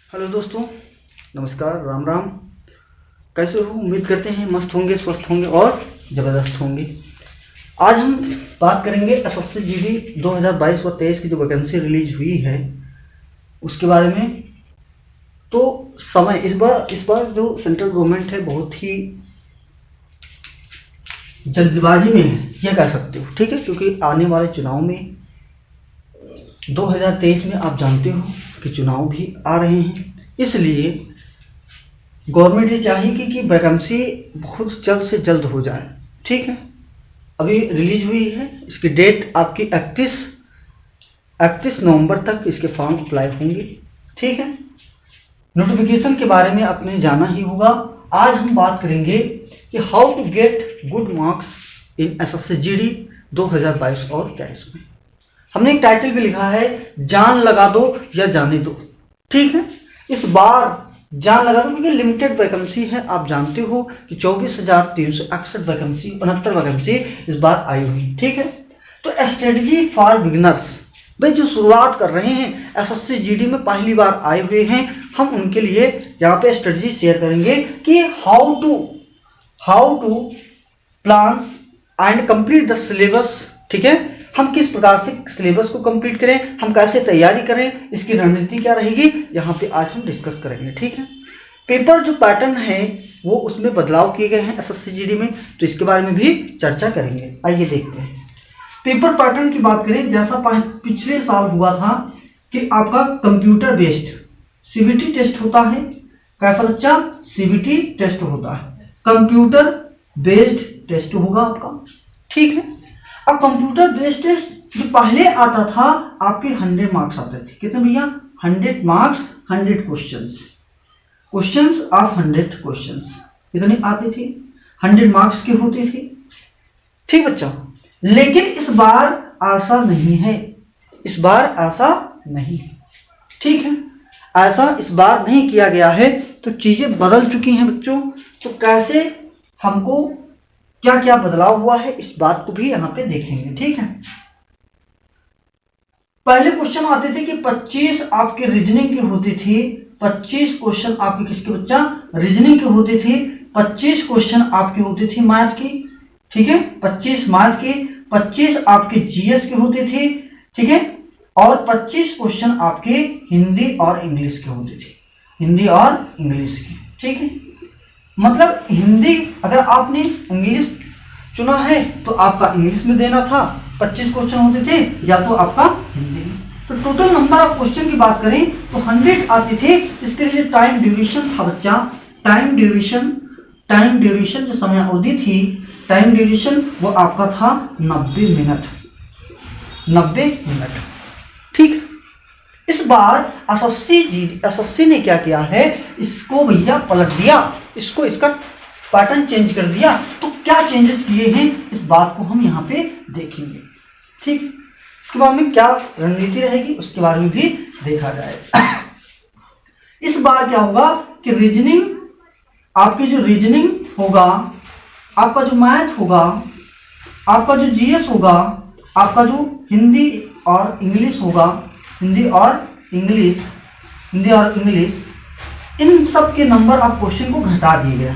Hello दोस्तों, नमस्कार, राम राम। कैसे हो? उम्मीद करते हैं मस्त होंगे, स्वस्थ होंगे और ज़बरदस्त होंगे। आज हम बात करेंगे एसएससी जीडी 2022 व 23 की जो वैकेंसी रिलीज हुई है उसके बारे में। तो समय इस बार जो सेंट्रल गवर्नमेंट है बहुत ही जल्दबाजी में है, यह कह सकते हो, ठीक है। क्योंकि आने वाले चुनाव में 2023 में आप जानते हो कि चुनाव भी आ रहे हैं, इसलिए गवर्नमेंट ये चाहेगी कि वैकेंसी बहुत जल्द से जल्द हो जाए, ठीक है। अभी रिलीज हुई है, इसकी डेट आपकी 31 नवंबर तक इसके फॉर्म अप्लाई होंगे, ठीक है। नोटिफिकेशन के बारे में आपने जाना ही होगा। आज हम बात करेंगे कि how to get good marks in SSC GD 2022 और 23 में। हमने एक टाइटल भी लिखा है, जान लगा दो या जाने दो, ठीक है। इस बार जान लगा दो क्योंकि लिमिटेड वैकेंसी है। आप जानते हो कि 24,361 वैकेंसी 69 वैकेंसी इस बार आई हुई, ठीक है। तो स्ट्रेटजी फॉर बिगिनर्स, भाई जो शुरुआत कर रहे हैं एसएससी जीडी में पहली बार आए हुए हैं, हम उनके लिए यहाँ पे स्ट्रेटजी शेयर करेंगे कि how to plan and complete the syllabus, ठीक है। हम किस प्रकार से सिलेबस को कंप्लीट करें, हम कैसे तैयारी करें, इसकी रणनीति क्या रहेगी, यहाँ पे आज हम डिस्कस करेंगे, ठीक है। पेपर जो पैटर्न है वो उसमें बदलाव किए गए हैं एसएससी जीडी में, तो इसके बारे में भी चर्चा करेंगे। आइए देखते हैं। पेपर पैटर्न की बात करें, जैसा पिछले साल हुआ था कि आपका कंप्यूटर बेस्ड सीबीटी टेस्ट होता है। कैसा बच्चा? सीबीटी टेस्ट होता है, कंप्यूटर बेस्ड टेस्ट होगा आपका, ठीक है। अब कंप्यूटर बेस्ड टेस्ट जो पहले आता था आपके 100 मार्क्स आते थे। कितने भैया? 100 मार्क्स, 100 क्वेश्चंस ऑफ 100 क्वेश्चंस कितने आते थे? 100 मार्क्स के होते थे, ठीक बच्चा। लेकिन इस बार ऐसा नहीं है, इस बार ऐसा नहीं है, ठीक है। ऐसा इस बार नहीं किया गया है, तो चीजें बदल चुकी हैं बच्चों। तो कैसे हमको क्या क्या बदलाव हुआ है इस बात को भी यहाँ पे देखेंगे, ठीक है। पहले क्वेश्चन आते थे कि 25 आपके रीजनिंग की होती थी, 25 क्वेश्चन आपके किसके बच्चा? रीजनिंग के होते थे। 25 क्वेश्चन आपके होते थे मैथ की, ठीक है, 25 मैथ के, 25 आपके जीएस के होते थे, ठीक है। और 25 क्वेश्चन आपके हिंदी और इंग्लिश के होते थे, हिंदी और इंग्लिश के, ठीक है। मतलब हिंदी अगर आपने इंग्लिश चुना है तो आपका इंग्लिश में देना था, 25 क्वेश्चन होते थे, या तो आपका हिंदी में। तो टोटल नंबर ऑफ क्वेश्चन की बात करें तो 100 आते थे। इसके लिए टाइम ड्यूरेशन था बच्चा, टाइम ड्यूरेशन जो समय अवधि थी, टाइम ड्यूरेशन वो आपका था 90 मिनट, 90 मिनट, ठीक। इस बार एसएससी ने क्या किया है, इसको भैया पलट दिया, इसका पैटर्न चेंज कर दिया। तो क्या चेंजेस किए हैं इस बात को हम यहाँ पे देखेंगे, ठीक। इसके बाद में क्या रणनीति रहेगी उसके बारे में भी देखा जाएगा। इस बार क्या होगा कि रीजनिंग, आपकी जो रीजनिंग होगा, आपका जो मैथ होगा, आपका जो जीएस होगा, आपका जो हिंदी और इंग्लिश होगा, हिंदी और इंग्लिश, इन सब के नंबर ऑफ क्वेश्चन को घटा दिए गया।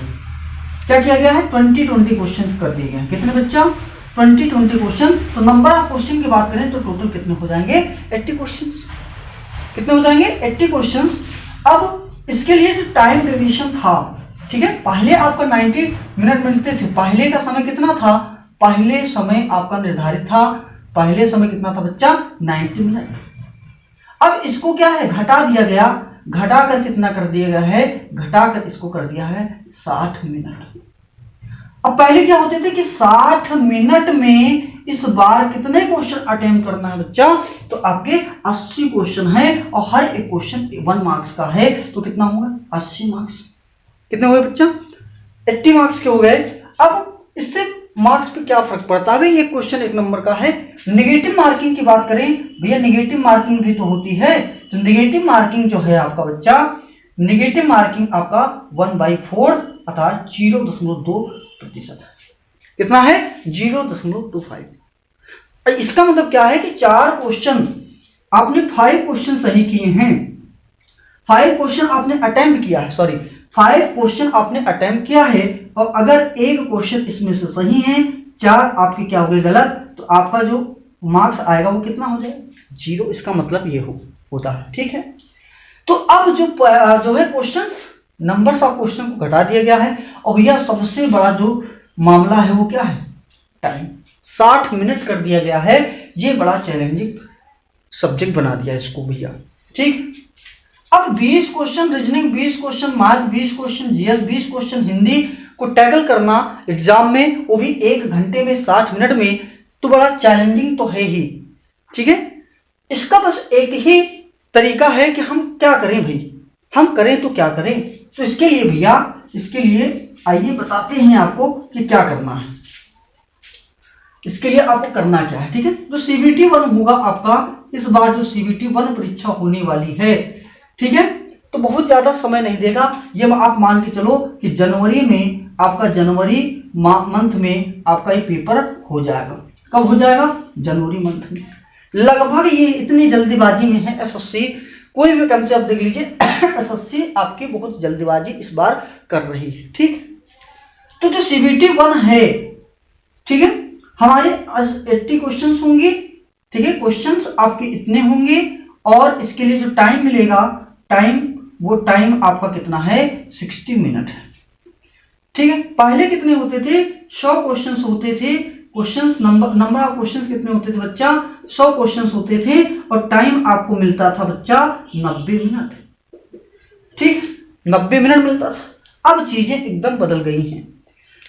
क्या किया गया है? 20 क्वेश्चन कर दिए गए। कितने बच्चा? 20 क्वेश्चन। तो नंबर ऑफ क्वेश्चन की बात करें तो टोटल कितने हो जाएंगे? 80 क्वेश्चन। कितने हो जाएंगे? 80 क्वेश्चन। अब इसके लिए जो टाइम ड्यूरेशन था, ठीक है, पहले आपका 90 मिनट मिलते थे। पहले का समय कितना था? पहले समय आपका निर्धारित था, पहले समय कितना था बच्चा? 90 मिनट। अब इसको क्या है? घटा दिया गया, घटाकर कितना कर दिया गया है? घटाकर इसको कर दिया है 60 मिनट। अब पहले क्या होते थे कि 60 मिनट में इस बार कितने क्वेश्चन अटेम्प्ट करना है बच्चा? तो आपके 80 क्वेश्चन है और हर एक क्वेश्चन 1 मार्क्स का है, तो कितना होगा? 80 मार्क्स। कितने हुए बच्चा? 80 मार्क्स के हो गए। अब इससे मार्क्स पे क्या फर्क पड़ता है? ये क्वेश्चन 1 नंबर का है। नेगेटिव मार्किंग की बात करें भैया, नेगेटिव मार्किंग भी तो होती है। तो नेगेटिव मार्किंग जो है आपका बच्चा, नेगेटिव मार्किंग आपका 1/4 अर्थात 0.2%। कितना है? 0.25। इसका मतलब क्या है कि 4 क्वेश्चन आपने 5 क्वेश्चन सही किए हैं, 5 क्वेश्चन आपने अटेम्प्ट किया है, सॉरी 5 क्वेश्चन आपने अटेम्प्ट किया है, और अगर एक क्वेश्चन इसमें से सही है, 4 आपके क्या हो गए गलत, तो आपका जो मार्क्स आएगा वो कितना हो जाएगा, 0। इसका मतलब ये होता है, ठीक है। तो अब जो है क्वेश्चन, नंबर्स ऑफ क्वेश्चन को घटा दिया गया है, और भैया सबसे बड़ा जो मामला है वो क्या है, टाइम। 60 मिनट कर दिया गया है, ये बड़ा चैलेंजिंग सब्जेक्ट बना दिया इसको भैया, ठीक। अब 20 question reasoning, 20 question math, 20 question GS, 20 question Hindi को टैकल करना एग्जाम में, वो भी 1 घंटे में 60 मिनट में, तो बड़ा चैलेंजिंग तो है ही, ठीक है। इसका बस एक ही तरीका है कि हम क्या करें भाई, हम करें तो क्या करें। तो इसके लिए भैया, इसके लिए आइए बताते हैं आपको कि क्या करना है। इसके लिए आपको करना क्या है, ठीक है। जो CBT 1 होगा आपका, इस बार जो CBT 1 परीक्षा होने वाली है, ठीक है, तो बहुत ज्यादा समय नहीं देगा। ये आप मान के चलो कि जनवरी में आपका, जनवरी मंथ में आपका ये पेपर हो जाएगा। कब हो जाएगा, जनवरी मंथ में। लगभग ये इतनी जल्दीबाजी में है SSC, कोई भी कंसेप्ट देख लीजिए SSC आपकी बहुत जल्दीबाजी इस बार कर रही है, ठीक। तो जो CBT 1 है, ठीक है, हमारे 80 क्वेश्चंस होंगे, ठीक है, क्वेश्चंस आपके इतने होंगे, और इसके लिए जो टाइम मिलेगा, वो टाइम आपका कितना है, 60 मिनट है, ठीक है। पहले कितने होते थे, 100 क्वेश्चंस होते थे, क्वेश्चंस नंबर ऑफ क्वेश्चंस कितने होते थे बच्चा, 100 क्वेश्चंस होते थे, और टाइम आपको मिलता था बच्चा 90 मिनट, ठीक, 90 मिनट मिलता था। अब चीजें एकदम बदल गई हैं।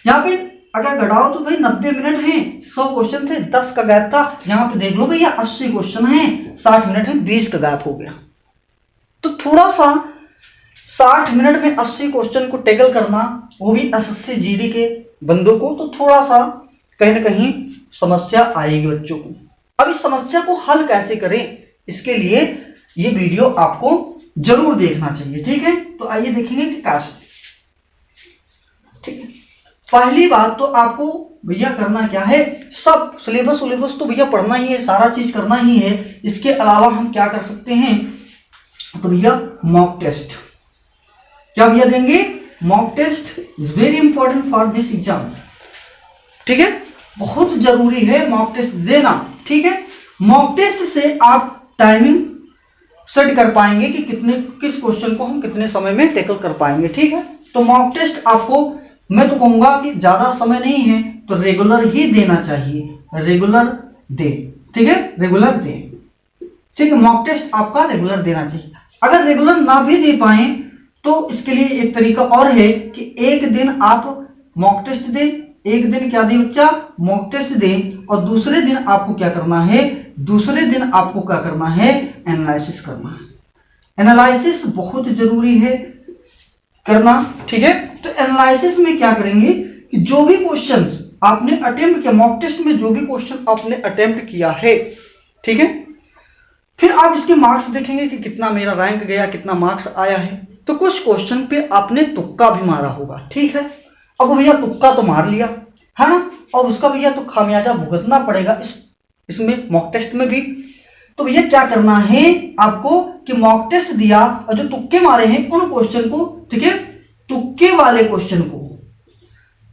यहाँ पे अगर घटाओ तो भाई 90 मिनट हैं, 100 क्वेश्चन थे, 10 का गैप था। यहाँ पे देख लो भैया 80 क्वेश्चन हैं, 60 मिनट है, 20 का गैप हो गया। तो थोड़ा सा 60 मिनट में 80 क्वेश्चन को टैकल करना, वो भी SSC GD के बंदों को, तो थोड़ा सा कहीं ना कहीं समस्या आएगी बच्चों को। अब इस समस्या को हल कैसे करें, इसके लिए ये वीडियो आपको जरूर देखना चाहिए, ठीक है। तो आइए देखेंगे कि कैसे, ठीक है। पहली बात तो आपको भैया करना क्या है, सब सिलेबस तो भैया पढ़ना ही है, सारा चीज करना ही है। इसके अलावा हम क्या कर सकते हैं, तो भैया मॉक टेस्ट, क्या भैया देंगे, mock test is very important for this exam, ठीक है, बहुत जरूरी है मॉक टेस्ट देना, ठीक है। मॉक टेस्ट से आप टाइमिंग सेट कर पाएंगे कि किस क्वेश्चन को हम कितने समय में टैकल कर पाएंगे, ठीक है। तो मॉक टेस्ट आपको, मैं तो कहूंगा कि ज्यादा समय नहीं है तो रेगुलर ही देना चाहिए, रेगुलर दे, ठीक है, रेगुलर दे, ठीक है। मॉक टेस्ट आपका रेगुलर देना चाहिए। अगर रेगुलर ना भी दे पाए तो इसके लिए एक तरीका और है कि एक दिन आप मॉक टेस्ट दें, एक दिन क्या दें बच्चा, मॉक टेस्ट दें, और दूसरे दिन आपको क्या करना है, दूसरे दिन आपको क्या करना है, एनालिसिस करना है। एनालिसिस बहुत जरूरी है करना, ठीक है। तो एनालिसिस में क्या करेंगे कि जो भी क्वेश्चंस आपने अटेम्प्ट किया, मॉक टेस्ट में जो भी क्वेश्चन आपने अटेम्प्ट किया है, ठीक है, फिर आप इसके मार्क्स देखेंगे कि कितना मेरा रैंक गया, कितना मार्क्स आया है। तो कुछ क्वेश्चन पे आपने तुक्का भी मारा होगा, ठीक है। अब भैया तुक्का तो मार लिया है ना, और उसका भैया तो खामियाजा भुगतना पड़ेगा इसमें मॉक टेस्ट में भी। तो भैया क्या करना है आपको कि मॉक टेस्ट दिया और जो तुक्के मारे हैं उन क्वेश्चन को, ठीक है, तुक्के वाले क्वेश्चन को,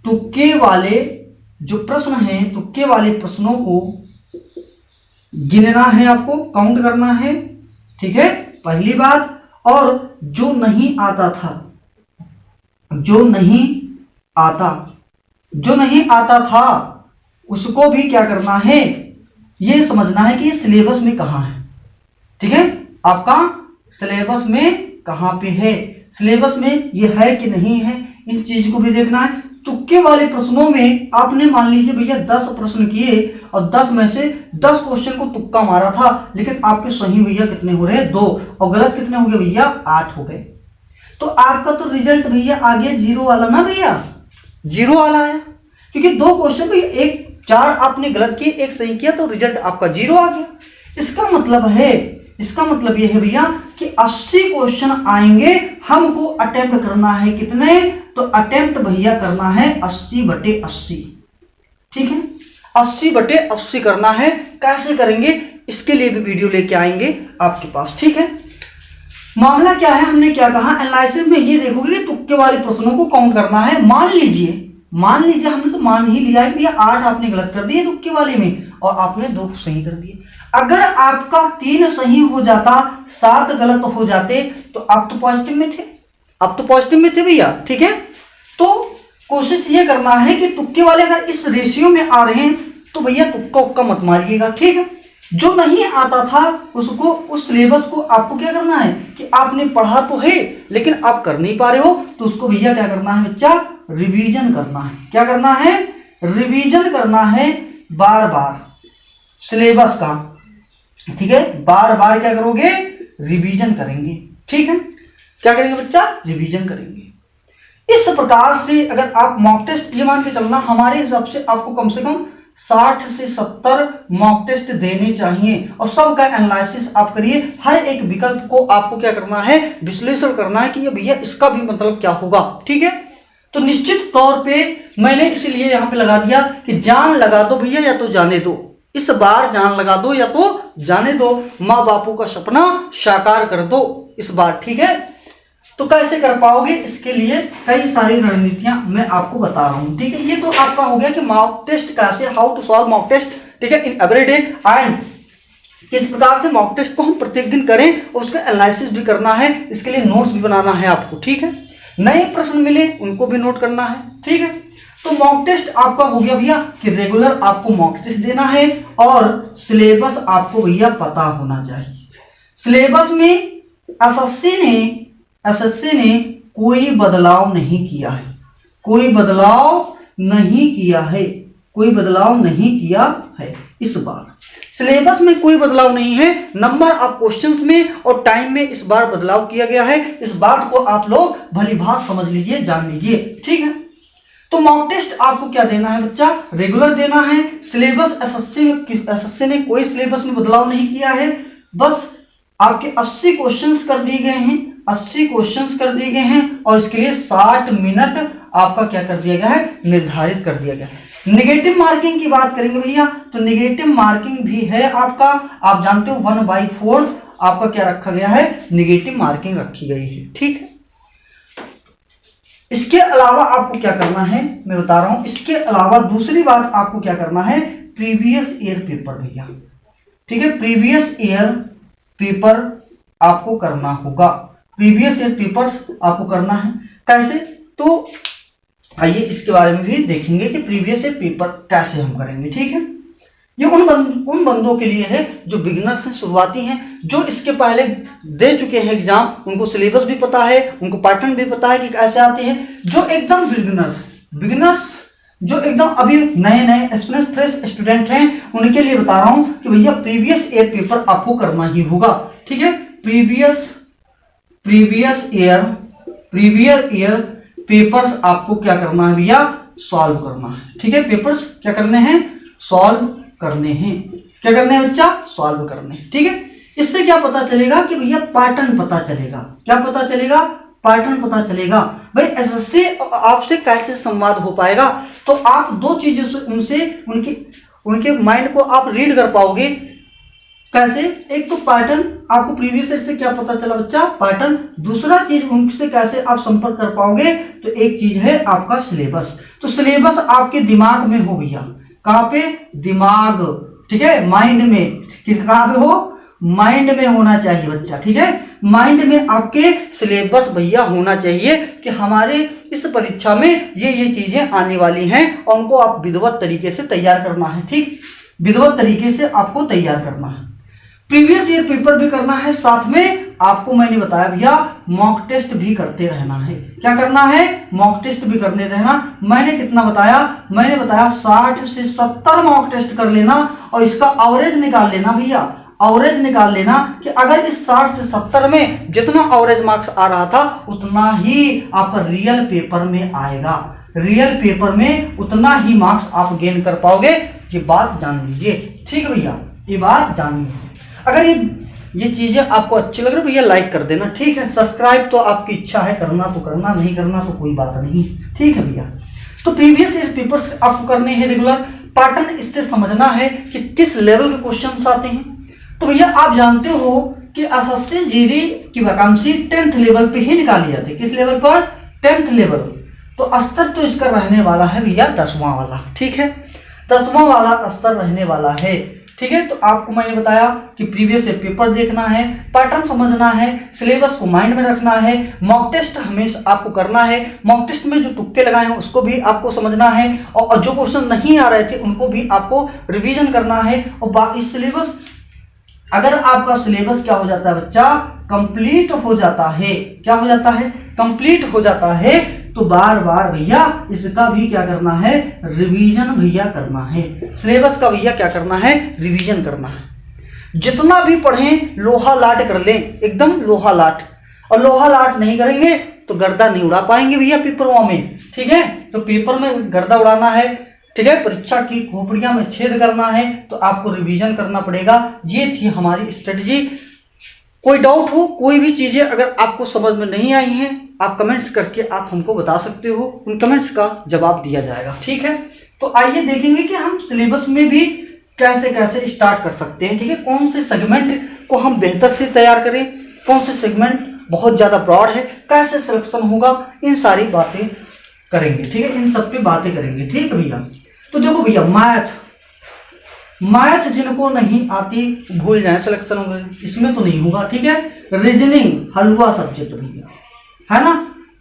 तुक्के वाले जो प्रश्न हैं, तुक्के वाले प्रश्नों को गिनना है, आपको काउंट करना है, ठीक है, पहली बात। और जो नहीं आता था, जो नहीं आता था उसको भी क्या करना है, ये समझना है कि ये सिलेबस में कहाँ है, ठीक है, आपका सिलेबस में कहाँ पे है, सिलेबस में ये है कि नहीं है, इन चीज को भी देखना है। तुक्के वाले प्रश्नों में आपने मान लीजिए भैया 10 प्रश्न किए और 10 में से 10 क्वेश्चन को तुक्का मारा था, लेकिन आपके सही भैया कितने हो रहे, 2, और गलत कितने हो गए भैया, 8 हो गए। तो आपका तो रिजल्ट भैया आ गया 0 वाला ना भैया, 0 वाला आया, क्योंकि 2 क्वेश्चन भैया, 4 आपने गलत किए, 1 सही किया, तो रिजल्ट आपका 0 आ गया। इसका मतलब यह है भैया कि 80 क्वेश्चन आएंगे, हमको अटेम्प्ट करना है कितने, तो अटेम्प्ट भैया करना है 80/80, ठीक है, 80/80 करना है। कैसे करेंगे इसके लिए भी वीडियो लेके आएंगे आपके पास, ठीक है। मामला क्या है, हमने क्या कहा, एनालिसिस में ये देखोगे कि तुक्के वाले प्रश्नों को काउंट करना है। मान लीजिए हमने तो मान ही लिया है कि ये 8 आपने गलत कर दिए तुक्के वाले में और आपने 2 सही कर दिए। अगर आपका 3 सही हो जाता, 7 गलत हो जाते तो आप तो पॉजिटिव में थे भैया, ठीक है। तो कोशिश ये करना है कि तुक्के वाले अगर इस रेशियो में आ रहे हैं तो भैया तुक्का उक्का मत मारिएगा, ठीक है। जो नहीं आता था उसको, उस सिलेबस को आपको क्या करना है कि आपने पढ़ा तो है लेकिन आप कर नहीं पा रहे हो तो उसको भैया क्या करना है बच्चा, रिवीजन करना है। क्या करना है, रिवीजन करना है बार बार सिलेबस का, ठीक है। बार बार क्या करोगे, रिवीजन करेंगे, ठीक है। क्या करेंगे बच्चा, रिवीजन करेंगे। इस प्रकार से अगर आप मॉक टेस्ट, ये मान के चलना हमारे हिसाब से आपको कम से कम 60 से 70 मॉक टेस्ट देने चाहिए और सबका एनालिसिस आप करिए। हर एक विकल्प को आपको क्या करना है, विश्लेषण करना है कि ये भैया इसका भी मतलब क्या होगा, ठीक है। तो निश्चित तौर पे मैंने इसलिए यहाँ पे लगा दिया कि जान लगा दो भैया या तो जाने दो, इस बार जान लगा दो या तो जाने दो, माँ बापू का सपना साकार कर दो इस बार, ठीक है। तो कैसे कर पाओगे, इसके लिए कई सारी रणनीतियां मैं आपको बता रहा हूं, ठीक है। ये तो आपका हो गया कि मॉक टेस्ट कैसे, how to solve mock test, ठीक है, इन एवरीडे एंड किस प्रकार से मॉक टेस्ट को हम प्रत्येक दिन करें, उसका एनालिसिस भी करना है, इसके लिए नोट्स भी बनाना है आपको, ठीक है। नए प्रश्न मिले उनको भी नोट करना है, ठीक है। तो मॉक टेस्ट आपका हो गया भैया कि रेगुलर आपको मॉक टेस्ट देना है और सिलेबस आपको भैया पता होना चाहिए। सिलेबस में एसएससी ने कोई बदलाव नहीं किया है, कोई बदलाव नहीं किया है इस बार सिलेबस में कोई बदलाव नहीं है। नंबर ऑफ क्वेश्चंस में और टाइम में इस बार बदलाव किया गया है। इस बात को आप लोग भली भांति समझ लीजिए, जान लीजिए, ठीक है। तो मॉक टेस्ट आपको क्या देना है बच्चा, रेगुलर देना है। सिलेबस एसएससी ने कोई सिलेबस में बदलाव नहीं किया है, बस आपके 80 क्वेश्चंस कर दिए गए हैं, 80 क्वेश्चंस कर दिए गए हैं और इसके लिए 60 मिनट आपका क्या कर दिया गया है, निर्धारित कर दिया गया है। नेगेटिव मार्किंग की बात करेंगे भैया तो नेगेटिव मार्किंग भी है आपका, आप जानते हो 1/4 आपका क्या रखा गया है, नेगेटिव मार्किंग रखी गई है, ठीक है। इसके अलावा आपको क्या करना है मैं बता रहा हूं, इसके अलावा दूसरी बात आपको क्या करना है, प्रीवियस ईयर पेपर भैया, ठीक है। प्रीवियस ईयर पेपर आपको करना होगा, प्रीवियस ईयर पेपर्स आपको करना है। कैसे, तो आइए इसके बारे में भी देखेंगे कि प्रीवियस ईयर पेपर कैसे हम करेंगे, ठीक है। ये उन बंदों के लिए है जो बिगिनर्स हैं, शुरुआती हैं, जो इसके पहले दे चुके हैं एग्जाम, उनको सिलेबस भी पता है, उनको पैटर्न भी पता है कि कैसे आते हैं। जो एकदम बिगिनर्स जो एकदम अभी नए एक्सपीरियंस फ्रेश स्टूडेंट हैं, उनके लिए बता रहा हूं कि भैया प्रीवियस ईयर पेपर आपको करना ही होगा, ठीक है। प्रीवियस ईयर पेपर्स आपको क्या करना है भैया, सॉल्व करना है, ठीक है। पेपर्स क्या करने हैं, सॉल्व करने हैं। क्या करने हैं बच्चा, सॉल्व करने हैं, ठीक है। इससे क्या पता चलेगा कि भैया पैटर्न पता चलेगा। क्या पता चलेगा, पैटर्न पता चलेगा। भाई एसएससी आपसे कैसे संवाद हो पाएगा, तो आप 2 चीजों से उनके माइंड को आप रीड कर पाओगे। कैसे, एक तो पैटर्न, आपको प्रीवियस ईयर से क्या पता चला बच्चा, पैटर्न। दूसरा चीज उनसे कैसे आप संपर्क कर पाओगे, तो एक चीज है आपका सिलेबस। तो सिलेबस आपके दिमाग में हो भैया, कहां पे, दिमाग, ठीक है, माइंड में, कहां पे हो, माइंड में होना चाहिए बच्चा, ठीक है। माइंड में आपके सिलेबस भैया होना चाहिए कि हमारे इस परीक्षा में ये चीजें आने वाली हैं और उनको आप विधिवत तरीके से तैयार करना है, ठीक, विधिवत तरीके से आपको तैयार करना है। प्रीवियस ईयर पेपर भी करना है, साथ में आपको मैंने बताया भैया मॉक टेस्ट भी करते रहना है। क्या करना है, मॉक टेस्ट भी करते रहना। मैंने कितना बताया, मैंने बताया 60 से 70 मॉक टेस्ट कर लेना और इसका एवरेज निकाल लेना भैया, एवरेज निकाल लेना कि अगर इस 60 से 70 में जितना एवरेज मार्क्स आ रहा था उतना ही आपका रियल पेपर में आएगा, रियल पेपर में उतना ही मार्क्स आप गेन कर पाओगे। ये बात जान लीजिए, ठीक है भैया, ये बात जान लीजिए। अगर ये चीजें आपको अच्छी लग रही है भैया लाइक कर देना, ठीक है। सब्सक्राइब तो आपकी इच्छा है, करना तो करना, नहीं करना तो कोई बात नहीं, ठीक है भैया। तो प्रीवियस ईयर पेपर्स आपको करने हैं रेगुलर। पैटर्न इससे समझना है कि किस लेवल के क्वेश्चंस आते हैं। तो भैया आप जानते हो कि एसएससी जीडी की वैकेंसी 10th लेवल पे ही निकाली जाती है। किस लेवल पर? 10th level. तो स्तर तो इसका रहने वाला है भैया 10वां वाला, ठीक है, 10वां वाला स्तर रहने वाला है, ठीक है। तो आपको मैंने बताया कि प्रीवियस पेपर देखना है, पैटर्न समझना है, सिलेबस को माइंड में रखना है, मॉक टेस्ट हमेशा आपको करना है, मॉक टेस्ट में जो तुक्के लगाए हैं उसको भी आपको समझना है, और जो क्वेश्चन नहीं आ रहे थे उनको भी आपको रिवीजन करना है। और बाकी सिलेबस, अगर आपका सिलेबस क्या हो जाता है बच्चा, कंप्लीट हो जाता है, क्या हो जाता है, कंप्लीट हो जाता है, तो बार बार भैया इसका भी क्या करना है, रिवीजन भैया करना है। सिलेबस का भैया क्या करना है, रिवीजन करना है। जितना भी पढ़ें लोहा लाट कर लें, एकदम लोहा लाट, और लोहा लाट नहीं करेंगे तो गर्दा नहीं उड़ा पाएंगे भैया पेपरों में, ठीक है। तो पेपर में गर्दा उड़ाना है, ठीक है, परीक्षा की खोपड़ियां में छेद करना है, तो आपको रिवीजन करना पड़ेगा। ये थी हमारी स्ट्रेटजी। कोई डाउट हो, कोई भी चीजें अगर आपको समझ में नहीं आई हैं, आप कमेंट्स करके आप हमको बता सकते हो, उन कमेंट्स का जवाब दिया जाएगा, ठीक है। तो आइए देखेंगे कि हम सिलेबस में भी कैसे कैसे स्टार्ट कर सकते हैं, ठीक है। कौन से सेगमेंट को हम बेहतर से तैयार करें, कौन से सेगमेंट बहुत ज्यादा ब्रॉड है, कैसे सिलेक्शन होगा, इन सारी बातें करेंगे, ठीक है, इन सब पे बातें करेंगे, ठीक है भैया। तो देखो भैया, मैथ जिनको नहीं आती भूल जाए, सिलेक्शन होगा इसमें तो नहीं होगा, ठीक है। रीजनिंग हलवा सब्जेक्ट भैया, है ना।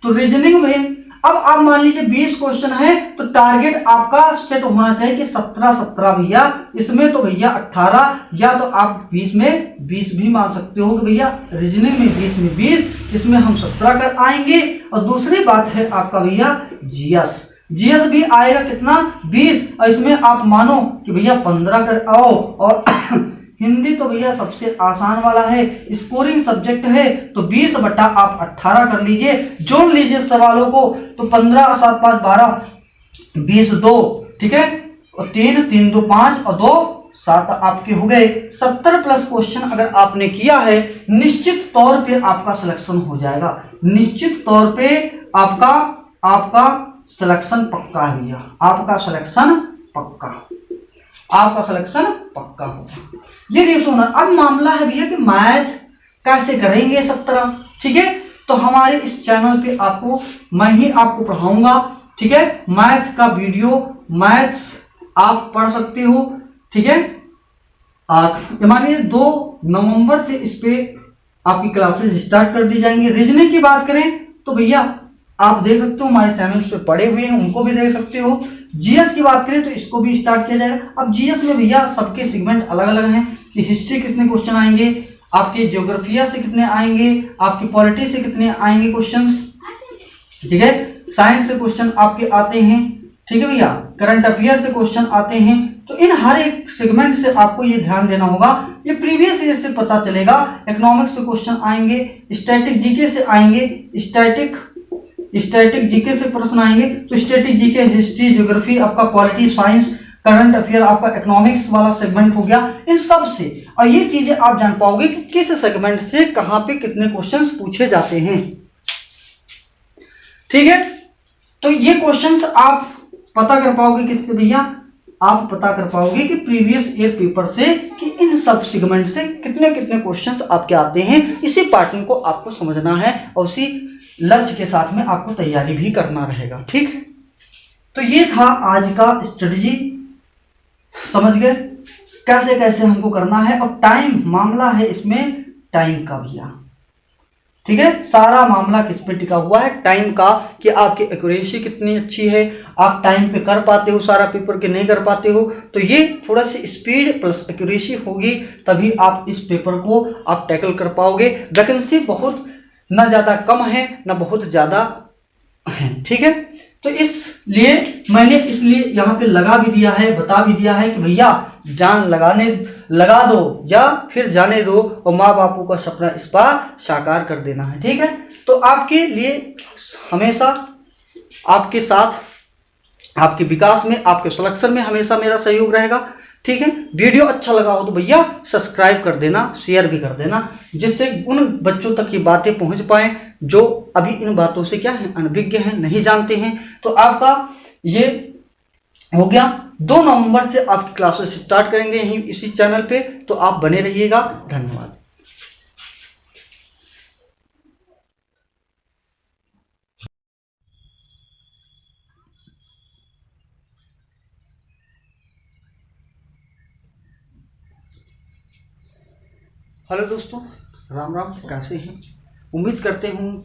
तो रीजनिंग में अब आप मान लीजिए 20 क्वेश्चन है, तो टारगेट आपका सेट होना चाहिए कि 17 भैया, इसमें तो भैया 18, या तो आप 20 में 20 भी मान सकते हो कि भैया रीजनिंग में 20 में 20, इसमें हम 17 कर आएंगे। और दूसरी बात है आपका भैया जीएस भी आएगा कितना, 20, और इसमें आप मानो कि भैया 15 कर आओ। और हिंदी तो भैया सबसे आसान वाला है, स्कोरिंग सब्जेक्ट है, तो 20 बटा आप 18 कर लीजिए, जोड़ लीजिए सवालों को, तो 15 7 5 12 20 2, ठीक है, और 3 3 2 5 और 2 7 आपके हो गए। 70 प्लस क्वेश्चन अगर आपने किया है, निश्चित तौर पे आपका सिलेक्शन हो जाएगा, निश्चित तौर पे आपका सिलेक्शन पक्का है भैया, आपका सिलेक्शन पक्का होगा। ये रेशो ना। अब मामला है भैया कि मैथ कैसे करेंगे 17, ठीक है। तो हमारे इस चैनल पे मैं ही आपको पढ़ाऊंगा, ठीक है। मैथ का वीडियो, मैथ्स आप पढ़ सकते हो, ठीक है। मानिए 2 नवंबर से इस पे आपकी क्लासेस स्टार्ट कर दी जाएंगी। रीजनिंग की बात करें तो भैया आप देख सकते हो, हमारे चैनल पे पढ़े हुए हैं, उनको भी देख सकते हो। जीएस की बात करें तो इसको भी स्टार्ट किया जाएगा। अब जीएस में भैया सबके सेगमेंट अलग अलग हैं कि हिस्ट्री कितने क्वेश्चन आएंगे, आपके ज्योग्राफिया से कितने आएंगे, आपकी पॉलिटी से कितने आएंगे क्वेश्चंस, ठीक है। साइंस से क्वेश्चन आपके आते हैं, ठीक है भैया, करंट अफेयर से क्वेश्चन आते हैं। तो इन हर एक सेगमेंट से आपको ये ध्यान देना होगा, ये प्रीवियस ईयर से पता चलेगा। इकोनॉमिक्स से क्वेश्चन आएंगे, स्टैटिक जीके से आएंगे, स्टैटिक जीके से प्रश्न आएंगे। तो स्टैटिक जीके, हिस्ट्री, ज्योग्राफी, आपका पॉलिटी, साइंस, करंट अफेयर, आपका इकोनॉमिक्स वाला सेगमेंट हो गया, इन सब से। और ये चीजें आप जान पाओगे कि किस सेगमेंट से कहां पे कितने क्वेश्चंस पूछे जाते हैं, ठीक है। तो ये क्वेश्चंस आप पता कर पाओगे किससे भैया, आप पता कर पाओगे कि प्रीवियस ईयर पेपर से कि इन सब सेगमेंट से कितने कितने क्वेश्चंस आपके आते हैं। इसी पैटर्न को आपको समझना है और उसी लक्ष्य के साथ में आपको तैयारी भी करना रहेगा, ठीक है। तो ये था आज का स्ट्रेटजी, समझ गए कैसे कैसे हमको करना है। और टाइम मामला है इसमें, टाइम का भैया, ठीक है। सारा मामला किस पे टिका हुआ है, टाइम का, कि आपकी एक्यूरेसी कितनी अच्छी है, आप टाइम पे कर पाते हो सारा पेपर के नहीं कर पाते हो। तो ये थोड़ा सी स्पीड प्लस एक्यूरेसी होगी, तभी आप इस पेपर को आप टैकल कर पाओगे। वैकेंसी बहुत ना ज़्यादा कम है ना बहुत ज़्यादा है, ठीक है। तो इसलिए मैंने यहाँ पे लगा भी दिया है, बता भी दिया है कि भैया जान लगा दो या फिर जाने दो, और माँ बापों का सपना इस बार साकार कर देना है, ठीक है। तो आपके लिए हमेशा आपके साथ, आपके विकास में, आपके सिलेक्शन में हमेशा मेरा सहयोग रहेगा, ठीक है। वीडियो अच्छा लगा हो तो भैया सब्सक्राइब कर देना, शेयर भी कर देना, जिससे उन बच्चों तक ये बातें पहुंच पाए जो अभी इन बातों से क्या है, अनभिज्ञ हैं, नहीं जानते हैं। तो आपका ये हो गया। 2 नवंबर से आपकी क्लासेस स्टार्ट करेंगे यहीं इसी चैनल पे, तो आप बने रहिएगा। धन्यवाद। हेलो दोस्तों, राम राम। कैसे हैं? उम्मीद करते हूँ